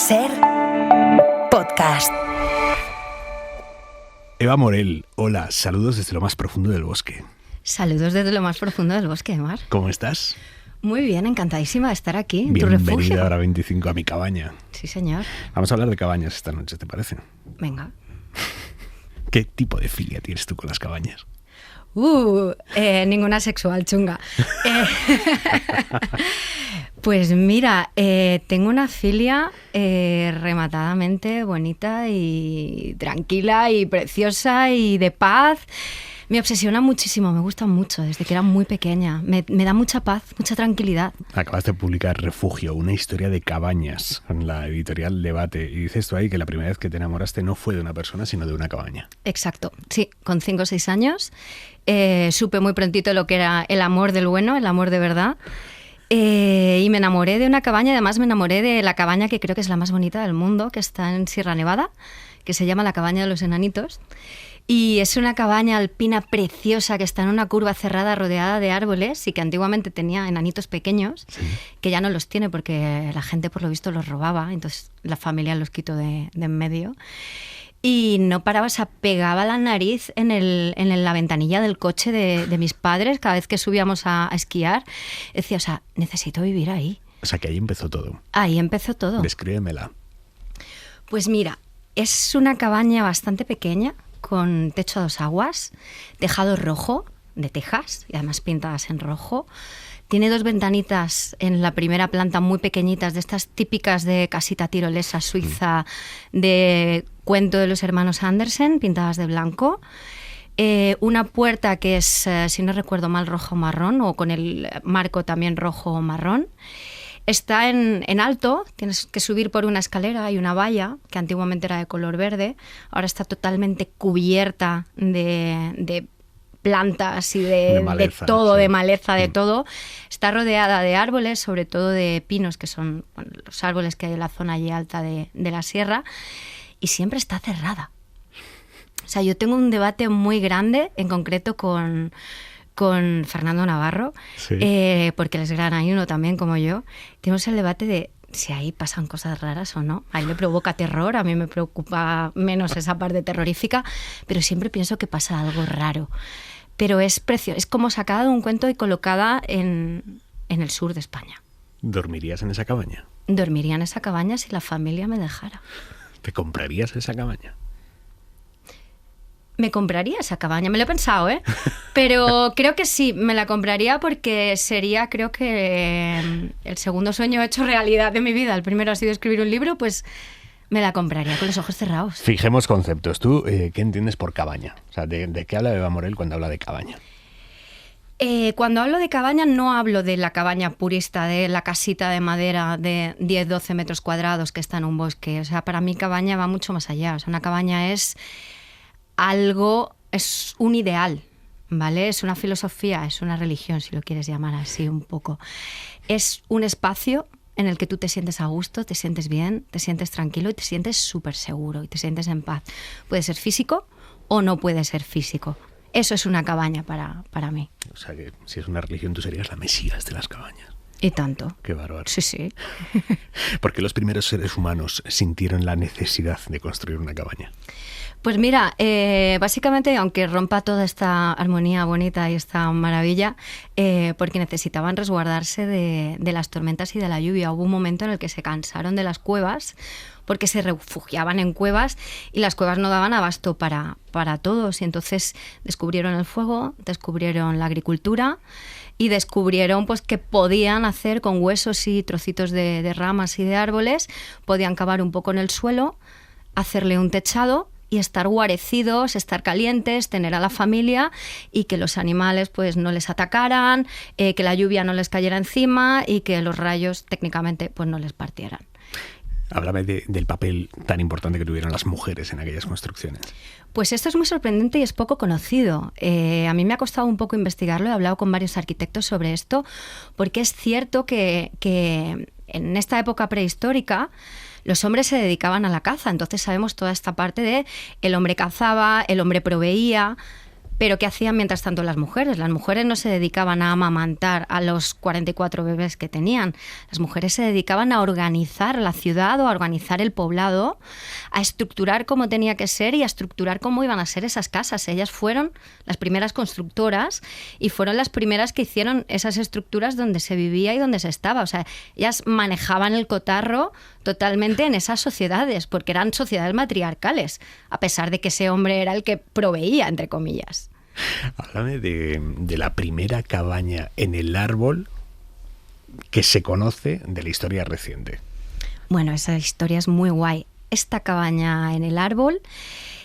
Ser podcast. Eva Morel, hola, saludos desde lo más profundo del bosque. Saludos desde lo más profundo del bosque, Mar. ¿Cómo estás? Muy bien, encantadísima de estar aquí, en tu Bienvenida refugio. a Hora 25 a mi cabaña. Sí, señor. Vamos a hablar de cabañas esta noche, ¿te parece? Venga. ¿Qué tipo de filia tienes tú con las cabañas? Ninguna sexual, chunga. Pues mira, tengo una filia rematadamente bonita y tranquila y preciosa y de paz. Me obsesiona muchísimo, me gusta mucho, desde que era muy pequeña. Me da mucha paz, mucha tranquilidad. Acabas de publicar Refugio, una historia de cabañas, con la editorial Debate. Y dices tú ahí que la primera vez que te enamoraste no fue de una persona, sino de una cabaña. Exacto, sí, con 5 o 6 años. Supe muy prontito lo que era el amor del bueno, el amor de verdad. Y me enamoré de una cabaña, además me enamoré de la cabaña que creo que es la más bonita del mundo, que está en Sierra Nevada, que se llama la Cabaña de los Enanitos. Y es una cabaña alpina preciosa que está en una curva cerrada rodeada de árboles y que antiguamente tenía enanitos pequeños, sí, que ya no los tiene porque la gente por lo visto los robaba, entonces la familia los quitó de en medio. Y no paraba, o sea, pegaba la nariz en la ventanilla del coche de mis padres cada vez que subíamos a esquiar. Decía, o sea, necesito vivir ahí. O sea, que ahí empezó todo. Ahí empezó todo. Descríbemela. Pues mira, es una cabaña bastante pequeña, con techo a 2 aguas, tejado rojo de tejas y además pintadas en rojo. Tiene 2 ventanitas en la primera planta muy pequeñitas, de estas típicas de casita tirolesa suiza de cuento de los hermanos Andersen, pintadas de blanco. Una puerta que es, si no recuerdo mal, rojo o marrón, o con el marco también rojo o marrón. Está en alto, tienes que subir por una escalera, hay una valla que antiguamente era de color verde, ahora está totalmente cubierta de plantas y de maleza, de todo, sí, de maleza, de todo. Está rodeada de árboles, sobre todo de pinos, que son los árboles que hay en la zona allí alta de la sierra, y siempre está cerrada. O sea, yo tengo un debate muy grande, en concreto con Fernando Navarro, sí, porque él es granadino también como yo. Tenemos el debate de si ahí pasan cosas raras o no. A él le provoca terror, a mí me preocupa menos esa parte terrorífica, pero siempre pienso que pasa algo raro. Pero es precioso, es como sacada de un cuento y colocada en el sur de España. ¿Dormirías en esa cabaña? Dormiría en esa cabaña si la familia me dejara. ¿Te comprarías esa cabaña? Me compraría esa cabaña, me lo he pensado, pero creo que sí, me la compraría porque sería, creo que el segundo sueño hecho realidad de mi vida. El primero ha sido escribir un libro, pues me la compraría con los ojos cerrados. Fijemos conceptos. ¿Tú qué entiendes por cabaña? O sea, ¿de qué habla Eva Morel cuando habla de cabaña? Cuando hablo de cabaña no hablo de la cabaña purista, de la casita de madera de 10-12 metros cuadrados que está en un bosque. O sea, para mí cabaña va mucho más allá. O sea, una cabaña es algo, es un ideal, ¿vale? Es una filosofía, es una religión, si lo quieres llamar así un poco. Es un espacio en el que tú te sientes a gusto, te sientes bien, te sientes tranquilo y te sientes súper seguro y te sientes en paz. Puede ser físico o no puede ser físico. Eso es una cabaña para mí. O sea que si es una religión tú serías la mesías de las cabañas. Y tanto. Qué bárbaro. Sí, sí. ¿Por qué los primeros seres humanos sintieron la necesidad de construir una cabaña? Pues mira, básicamente, aunque rompa toda esta armonía bonita y esta maravilla, porque necesitaban resguardarse de las tormentas y de la lluvia. Hubo un momento en el que se cansaron de las cuevas porque se refugiaban en cuevas y las cuevas no daban abasto para todos. Y entonces descubrieron el fuego, descubrieron la agricultura y descubrieron pues que podían hacer con huesos y trocitos de ramas y de árboles, podían cavar un poco en el suelo, hacerle un techado y estar guarecidos, estar calientes, tener a la familia y que los animales pues no les atacaran, que la lluvia no les cayera encima y que los rayos técnicamente pues no les partieran. Háblame del papel tan importante que tuvieron las mujeres en aquellas construcciones. Pues esto es muy sorprendente y es poco conocido. A mí me ha costado un poco investigarlo, he hablado con varios arquitectos sobre esto, porque es cierto que en esta época prehistórica los hombres se dedicaban a la caza, entonces sabemos toda esta parte de el hombre cazaba, el hombre proveía, Pero ¿qué hacían mientras tanto las mujeres? Las mujeres no se dedicaban a amamantar a los 44 bebés que tenían. Las mujeres se dedicaban a organizar la ciudad o a organizar el poblado, a estructurar cómo tenía que ser y a estructurar cómo iban a ser esas casas. Ellas fueron las primeras constructoras y fueron las primeras que hicieron esas estructuras donde se vivía y donde se estaba. O sea, ellas manejaban el cotarro totalmente en esas sociedades, porque eran sociedades matriarcales, a pesar de que ese hombre era el que proveía, entre comillas. Háblame de la primera cabaña en el árbol que se conoce de la historia reciente. Bueno, esa historia es muy guay. Esta cabaña en el árbol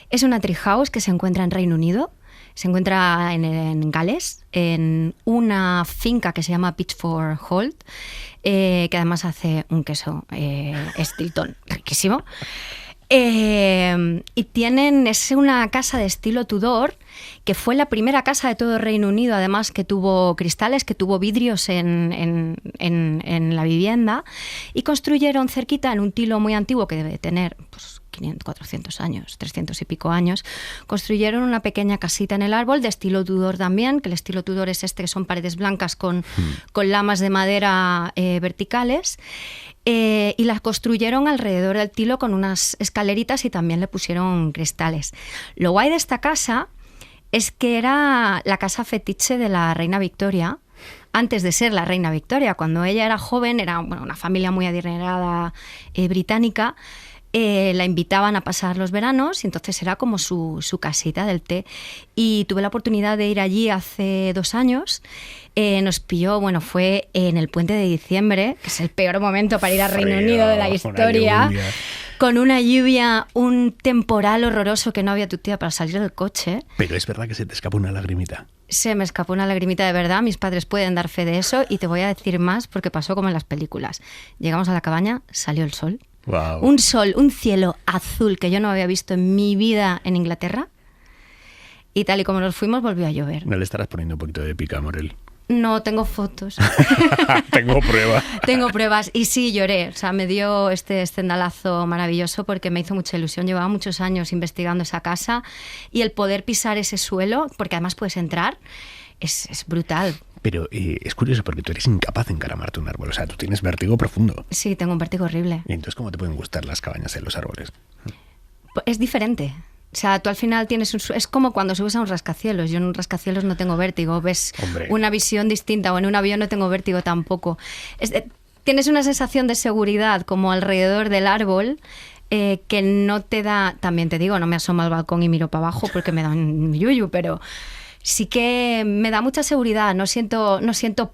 es una tree house que se encuentra en Reino Unido. Se encuentra en Gales, en una finca que se llama Pitchford Holt, que además hace un queso Stilton riquísimo. Y es una casa de estilo Tudor, que fue la primera casa de todo el Reino Unido, además que tuvo cristales, que tuvo vidrios en la vivienda, y construyeron cerquita, en un tilo muy antiguo que debe tener 500, 400 años, 300 y pico años, construyeron una pequeña casita en el árbol de estilo Tudor también, que el estilo Tudor es que son paredes blancas con lamas de madera verticales. Y las construyeron alrededor del tilo con unas escaleritas y también le pusieron cristales. Lo guay de esta casa es que era la casa fetiche de la reina Victoria, antes de ser la reina Victoria. Cuando ella era joven, era una familia muy adinerada británica. La invitaban a pasar los veranos y entonces era como su casita del té. Y tuve la oportunidad de ir allí hace 2 años. Nos pilló, fue en el puente de diciembre, que es el peor momento para ir al Reino Unido de la historia, con una lluvia, un temporal horroroso que no había tu tía para salir del coche. Pero es verdad que se te escapó una lagrimita. Se me escapó una lagrimita de verdad, mis padres pueden dar fe de eso y te voy a decir más porque pasó como en las películas. Llegamos a la cabaña, salió el sol. Wow. Un sol, un cielo azul que yo no había visto en mi vida en Inglaterra. Y tal y como nos fuimos, volvió a llover. No le estarás poniendo un poquito de pica, Morel. No, tengo fotos. Tengo pruebas. Tengo pruebas. Y sí, lloré. O sea, me dio este estendalazo maravilloso porque me hizo mucha ilusión. Llevaba muchos años investigando esa casa y el poder pisar ese suelo, porque además puedes entrar, es brutal. Pero es curioso porque tú eres incapaz de encaramarte un árbol. O sea, tú tienes vértigo profundo. Sí, tengo un vértigo horrible. ¿Y entonces cómo te pueden gustar las cabañas en los árboles? Es diferente. O sea, tú al final tienes es como cuando subes a un rascacielos. Yo en un rascacielos no tengo vértigo. Ves una visión distinta, o en un avión no tengo vértigo tampoco. Tienes una sensación de seguridad como alrededor del árbol que no te da... También te digo, no me asomo al balcón y miro para abajo porque me da un yuyu, pero... Sí que me da mucha seguridad, no siento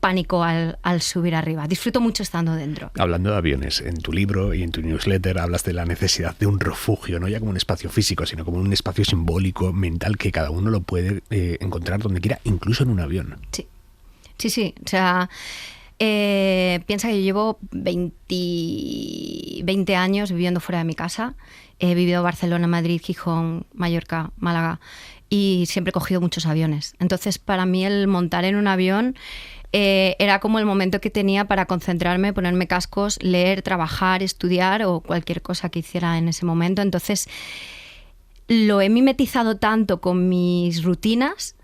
pánico al subir arriba. Disfruto mucho estando dentro. Hablando de aviones, en tu libro y en tu newsletter hablas de la necesidad de un refugio, no ya como un espacio físico, sino como un espacio simbólico, mental, que cada uno lo puede encontrar donde quiera, incluso en un avión. Sí. O sea, piensa que yo llevo 20 años viviendo fuera de mi casa. He vivido en Barcelona, Madrid, Gijón, Mallorca, Málaga, y siempre he cogido muchos aviones. Entonces, para mí el montar en un avión era como el momento que tenía para concentrarme, ponerme cascos, leer, trabajar, estudiar o cualquier cosa que hiciera en ese momento. Entonces, lo he mimetizado tanto con mis rutinas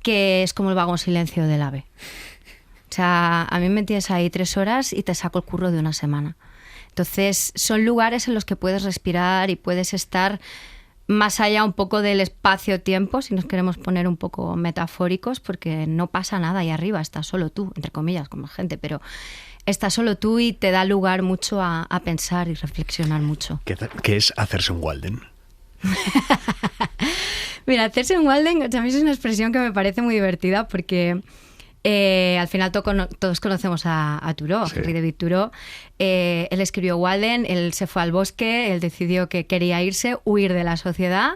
que es como el vagón silencio del AVE. O sea, a mí me tienes ahí 3 horas y te saco el curro de una semana. Entonces, son lugares en los que puedes respirar y puedes estar más allá un poco del espacio-tiempo, si nos queremos poner un poco metafóricos, porque no pasa nada ahí arriba, estás solo tú, entre comillas, con más gente, pero estás solo tú y te da lugar mucho a pensar y reflexionar mucho. ¿Qué es hacerse un Walden? Mira, hacerse un Walden a mí es una expresión que me parece muy divertida porque... al final todos conocemos a Thoreau, sí. Henri David Thoreau. Él escribió Walden, él se fue al bosque, él decidió que quería irse, huir de la sociedad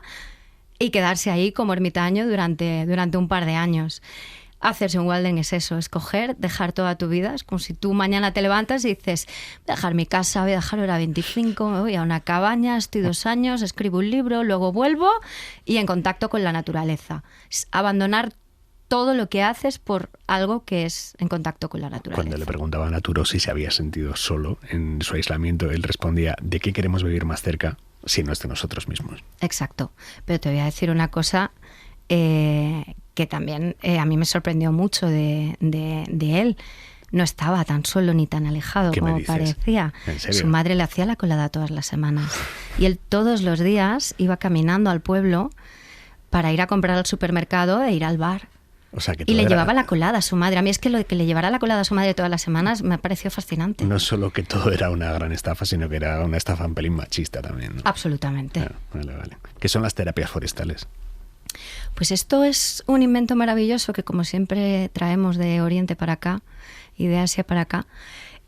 y quedarse ahí como ermitaño durante un par de años. Hacerse un Walden es eso, escoger, dejar toda tu vida. Es como si tú mañana te levantas y dices, voy a dejar mi casa, voy a dejar hora 25, me voy a una cabaña, estoy 2 años, escribo un libro, luego vuelvo y en contacto con la naturaleza. Es abandonar todo lo que haces por algo que es en contacto con la naturaleza. Cuando le preguntaban a Thoreau si se había sentido solo en su aislamiento, él respondía, ¿de qué queremos vivir más cerca si no es de nosotros mismos? Exacto. Pero te voy a decir una cosa, que también a mí me sorprendió mucho de él. No estaba tan solo ni tan alejado como parecía. ¿En serio? Su madre le hacía la colada todas las semanas. Y él todos los días iba caminando al pueblo para ir a comprar al supermercado e ir al bar. O sea, que y le llevaba la colada a su madre. A mí es que lo de que le llevara la colada a su madre todas las semanas me pareció fascinante. No solo que todo era una gran estafa, sino que era una estafa un pelín machista también, ¿no? Absolutamente. Vale. ¿Qué son las terapias forestales? Pues esto es un invento maravilloso que, como siempre, traemos de Oriente para acá y de Asia para acá.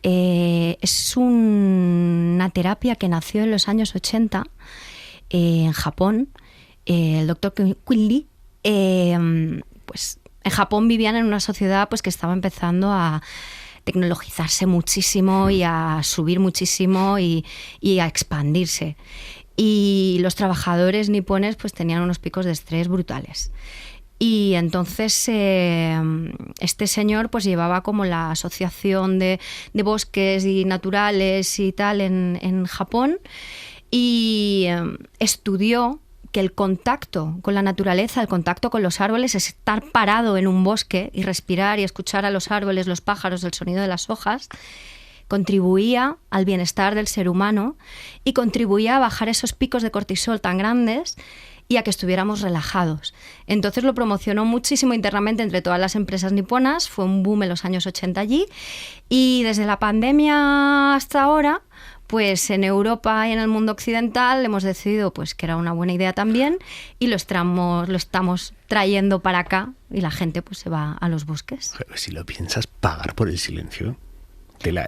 Es una terapia que nació en los años 80 en Japón. El doctor Quinn Lee, pues en Japón vivían en una sociedad pues que estaba empezando a tecnologizarse muchísimo y a subir muchísimo y a expandirse. Y los trabajadores nipones pues tenían unos picos de estrés brutales. Y entonces este señor pues llevaba como la asociación de bosques y naturales y tal en Japón, y estudió que el contacto con la naturaleza, el contacto con los árboles, es estar parado en un bosque y respirar y escuchar a los árboles, los pájaros, el sonido de las hojas, contribuía al bienestar del ser humano y contribuía a bajar esos picos de cortisol tan grandes y a que estuviéramos relajados. Entonces lo promocionó muchísimo internamente entre todas las empresas niponas, fue un boom en los años 80 allí, y desde la pandemia hasta ahora, pues en Europa y en el mundo occidental hemos decidido pues que era una buena idea también, y lo estamos trayendo para acá, y la gente pues se va a los bosques. Pero si lo piensas, pagar por el silencio.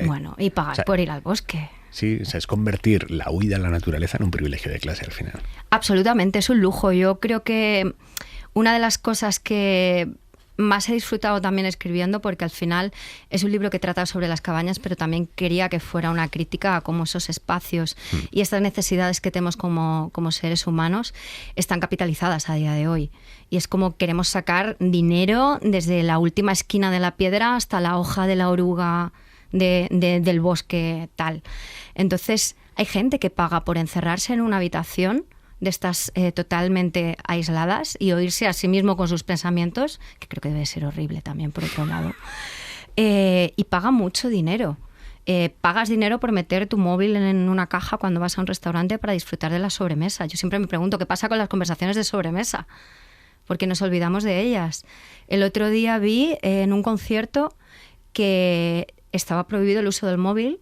Bueno, y pagar por ir al bosque. Sí, o sea, es convertir la huida a la naturaleza en un privilegio de clase al final. Absolutamente, es un lujo. Yo creo que una de las cosas que más he disfrutado también escribiendo, porque al final es un libro que trata sobre las cabañas, pero también quería que fuera una crítica a cómo esos espacios y estas necesidades que tenemos como seres humanos están capitalizadas a día de hoy. Y es como queremos sacar dinero desde la última esquina de la piedra hasta la hoja de la oruga del bosque tal. Entonces hay gente que paga por encerrarse en una habitación de estas totalmente aisladas y oírse a sí mismo con sus pensamientos, que creo que debe ser horrible también por otro lado, y paga mucho dinero. Pagas dinero por meter tu móvil en una caja cuando vas a un restaurante para disfrutar de la sobremesa. Yo siempre me pregunto qué pasa con las conversaciones de sobremesa, porque nos olvidamos de ellas. El otro día vi en un concierto que estaba prohibido el uso del móvil,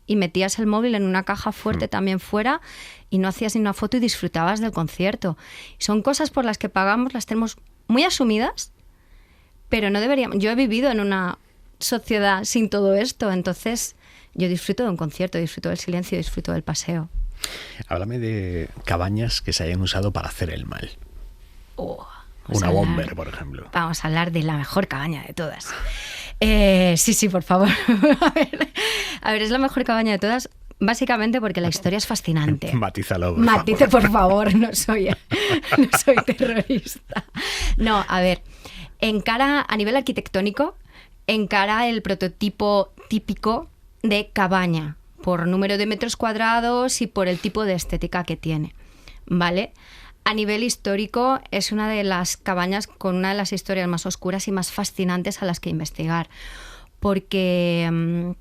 y metías el móvil en una caja fuerte también fuera y no hacías ni una foto y disfrutabas del concierto. Son cosas por las que pagamos, las tenemos muy asumidas, pero no deberíamos. Yo he vivido en una sociedad sin todo esto, entonces yo disfruto de un concierto, disfruto del silencio, disfruto del paseo. Háblame de cabañas que se hayan usado para hacer el mal. Una bomber, por ejemplo. Vamos a hablar de la mejor cabaña de todas. Sí, por favor. A ver, es la mejor cabaña de todas, básicamente porque la historia es fascinante. Matízalo, Matice, por favor, no soy terrorista. No, a ver, encara a nivel arquitectónico, encara el prototipo típico de cabaña, por número de metros cuadrados y por el tipo de estética que tiene, ¿vale? A nivel histórico, es una de las cabañas con una de las historias más oscuras y más fascinantes a las que investigar, porque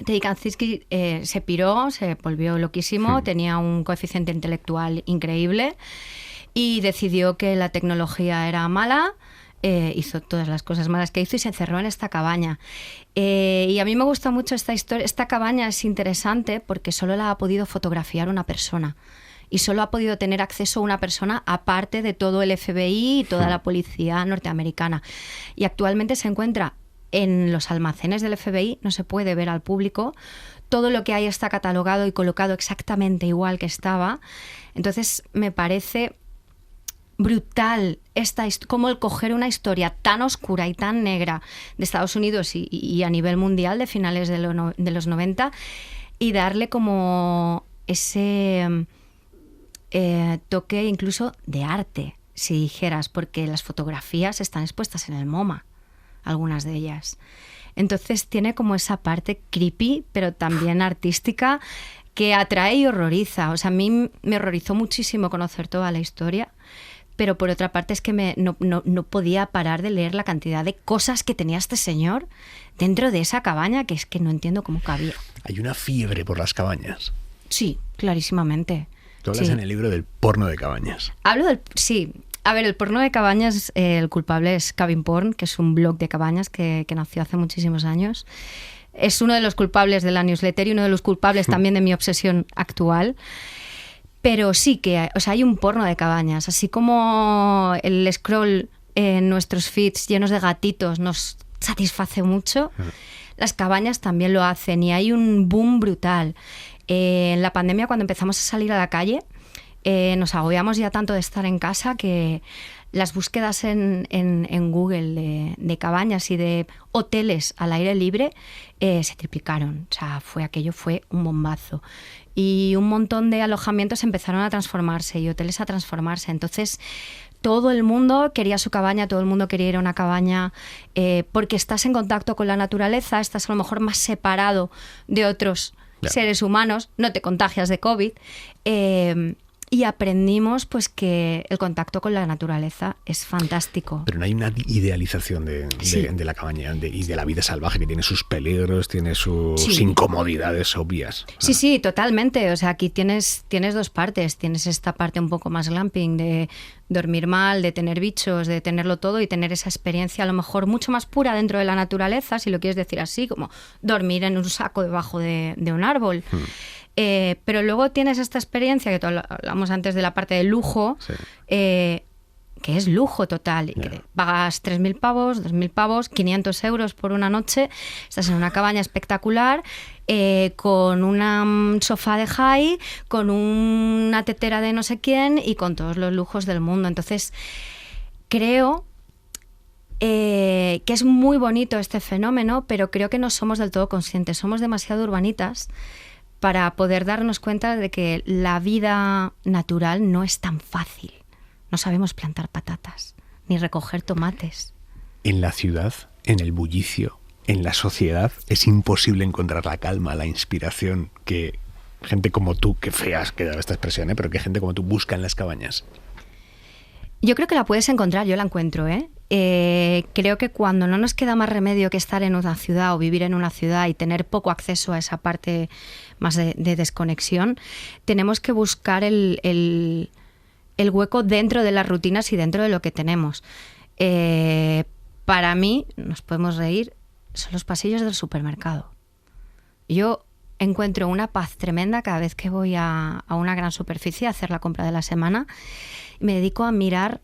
Teddy Kaczynski se piró, se volvió loquísimo, tenía un coeficiente intelectual increíble y decidió que la tecnología era mala, hizo todas las cosas malas que hizo y se encerró en esta cabaña. Y a mí me gusta mucho esta historia. Esta cabaña es interesante porque solo la ha podido fotografiar una persona. Y solo ha podido tener acceso una persona, aparte de todo el FBI y toda la policía norteamericana. Y actualmente se encuentra en los almacenes del FBI, no se puede ver al público. Todo lo que hay está catalogado y colocado exactamente igual que estaba. Entonces me parece brutal cómo el coger una historia tan oscura y tan negra de Estados Unidos y a nivel mundial de finales de los 90 y darle como ese toque incluso de arte, si dijeras, porque las fotografías están expuestas en el MoMA, algunas de ellas. Entonces tiene como esa parte creepy, pero también artística, que atrae y horroriza. O sea, a mí me horrorizó muchísimo conocer toda la historia, pero por otra parte es que no podía parar de leer la cantidad de cosas que tenía este señor dentro de esa cabaña, que es que no entiendo cómo cabía. Hay una fiebre por las cabañas. Sí, clarísimamente. Tú hablas en el libro del porno de cabañas. Hablo del... Sí. A ver, el porno de cabañas, el culpable es Cabin Porn, que es un blog de cabañas que nació hace muchísimos años. Es uno de los culpables de la newsletter y uno de los culpables también de mi obsesión actual. Pero sí que, o sea, hay un porno de cabañas. Así como el scroll en nuestros feeds llenos de gatitos nos satisface mucho, las cabañas también lo hacen y hay un boom brutal. En la pandemia, cuando empezamos a salir a la calle, nos agobiamos ya tanto de estar en casa que las búsquedas en Google de cabañas y de hoteles al aire libre se triplicaron. O sea, aquello fue un bombazo. Y un montón de alojamientos empezaron a transformarse y hoteles a transformarse. Entonces, todo el mundo quería su cabaña, todo el mundo quería ir a una cabaña, porque estás en contacto con la naturaleza, estás a lo mejor más separado de otros seres humanos, no te contagias de COVID. Y aprendimos pues que el contacto con la naturaleza es fantástico. Pero no hay una idealización de la cabaña y de la vida salvaje, que tiene sus peligros, tiene sus incomodidades obvias. Sí, totalmente. O sea, aquí tienes dos partes. Tienes esta parte un poco más glamping de dormir mal, de tener bichos, de tenerlo todo y tener esa experiencia a lo mejor mucho más pura dentro de la naturaleza, si lo quieres decir así, como dormir en un saco debajo de un árbol. Pero luego tienes esta experiencia que hablamos antes de la parte de lujo, que es lujo total. Y que pagas 3.000 pavos, 2.000 pavos, 500 euros por una noche, estás en una cabaña espectacular, con un sofá de high, con una tetera de no sé quién y con todos los lujos del mundo. Entonces, creo que es muy bonito este fenómeno, pero creo que no somos del todo conscientes. Somos demasiado urbanitas para poder darnos cuenta de que la vida natural no es tan fácil. No sabemos plantar patatas, ni recoger tomates. En la ciudad, en el bullicio, en la sociedad, es imposible encontrar la calma, la inspiración que gente como tú, que feas queda esta expresión, pero que gente como tú busca en las cabañas. Yo creo que la puedes encontrar, yo la encuentro, creo que cuando no nos queda más remedio que estar en una ciudad o vivir en una ciudad y tener poco acceso a esa parte más de desconexión, tenemos que buscar el hueco dentro de las rutinas y dentro de lo que tenemos. Para mí, nos podemos reír, son los pasillos del supermercado. Yo encuentro una paz tremenda cada vez que voy a una gran superficie a hacer la compra de la semana. Me dedico a mirar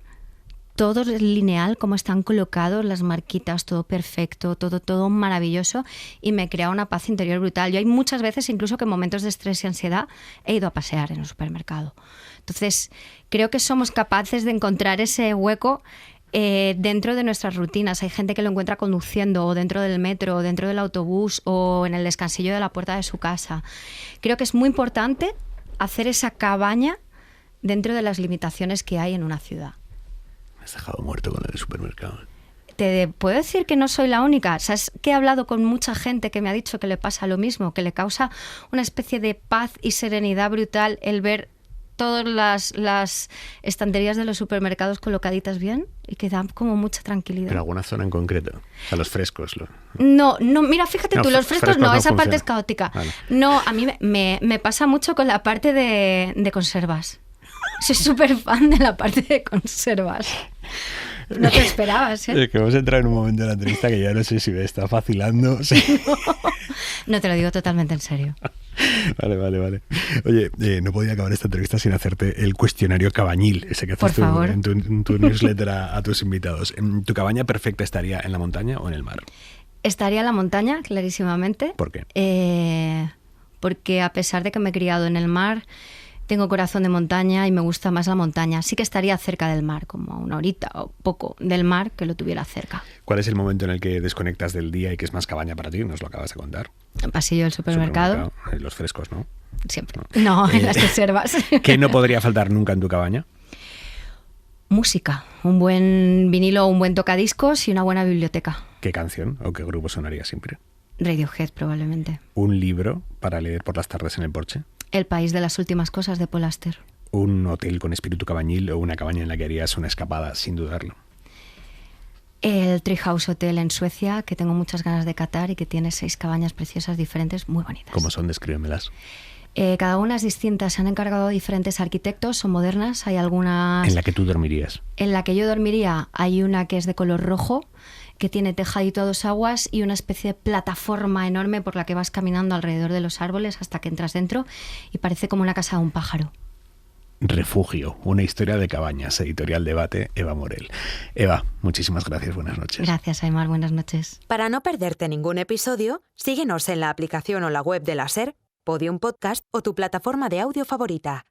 todo lineal, cómo están colocados las marquitas, todo perfecto, todo maravilloso, y me crea una paz interior brutal. Yo hay muchas veces, incluso que en momentos de estrés y ansiedad, he ido a pasear en el supermercado. Entonces, creo que somos capaces de encontrar ese hueco dentro de nuestras rutinas. Hay gente que lo encuentra conduciendo, o dentro del metro, o dentro del autobús, o en el descansillo de la puerta de su casa. Creo que es muy importante hacer esa cabaña dentro de las limitaciones que hay en una ciudad. Me has dejado muerto con el supermercado. Te puedo decir que no soy la única. ¿Sabes que he hablado con mucha gente que me ha dicho que le pasa lo mismo? Que le causa una especie de paz y serenidad brutal el ver todas las estanterías de los supermercados colocaditas bien y que da como mucha tranquilidad. ¿Pero alguna zona en concreto? O sea, los frescos. No, mira, fíjate tú, los frescos no, esa parte es caótica. Vale. No, a mí me pasa mucho con la parte de conservas. Soy súper fan de la parte de conservas. No te esperabas, ¿eh? Es que hemos entrado en un momento de la entrevista que ya no sé si me está vacilando. Sí. No, te lo digo totalmente en serio. Vale. Oye, no podía acabar esta entrevista sin hacerte el cuestionario cabañil, ese que haces en tu newsletter a tus invitados. ¿Tu cabaña perfecta estaría en la montaña o en el mar? Estaría en la montaña, clarísimamente. ¿Por qué? Porque a pesar de que me he criado en el mar, tengo corazón de montaña y me gusta más la montaña. Sí que estaría cerca del mar, como a una horita o poco del mar, que lo tuviera cerca. ¿Cuál es el momento en el que desconectas del día y que es más cabaña para ti? Nos lo acabas de contar. El pasillo del supermercado. Los frescos, ¿no? Siempre. No, en las reservas. ¿Qué no podría faltar nunca en tu cabaña? Música. Un buen vinilo, un buen tocadiscos y una buena biblioteca. ¿Qué canción o qué grupo sonaría siempre? Radiohead, probablemente. ¿Un libro para leer por las tardes en el porche? El país de las últimas cosas, de Paul Auster. un hotel con espíritu cabañil o una cabaña en la que harías una escapada, sin dudarlo? El Treehouse Hotel en Suecia, que tengo muchas ganas de catar y que tiene 6 cabañas preciosas diferentes, muy bonitas. ¿Cómo son? Descríbemelas. Cada una es distinta, se han encargado diferentes arquitectos, son modernas, hay algunas... ¿En la que tú dormirías? En la que yo dormiría hay una que es de color rojo, que tiene tejadito a 2 aguas y una especie de plataforma enorme por la que vas caminando alrededor de los árboles hasta que entras dentro y parece como una casa de un pájaro. Refugio, una historia de cabañas, editorial Debate, Eva Morel. Eva, muchísimas gracias, buenas noches. Gracias, Aimar, buenas noches. Para no perderte ningún episodio, síguenos en la aplicación o la web de la SER, Podium Podcast o tu plataforma de audio favorita.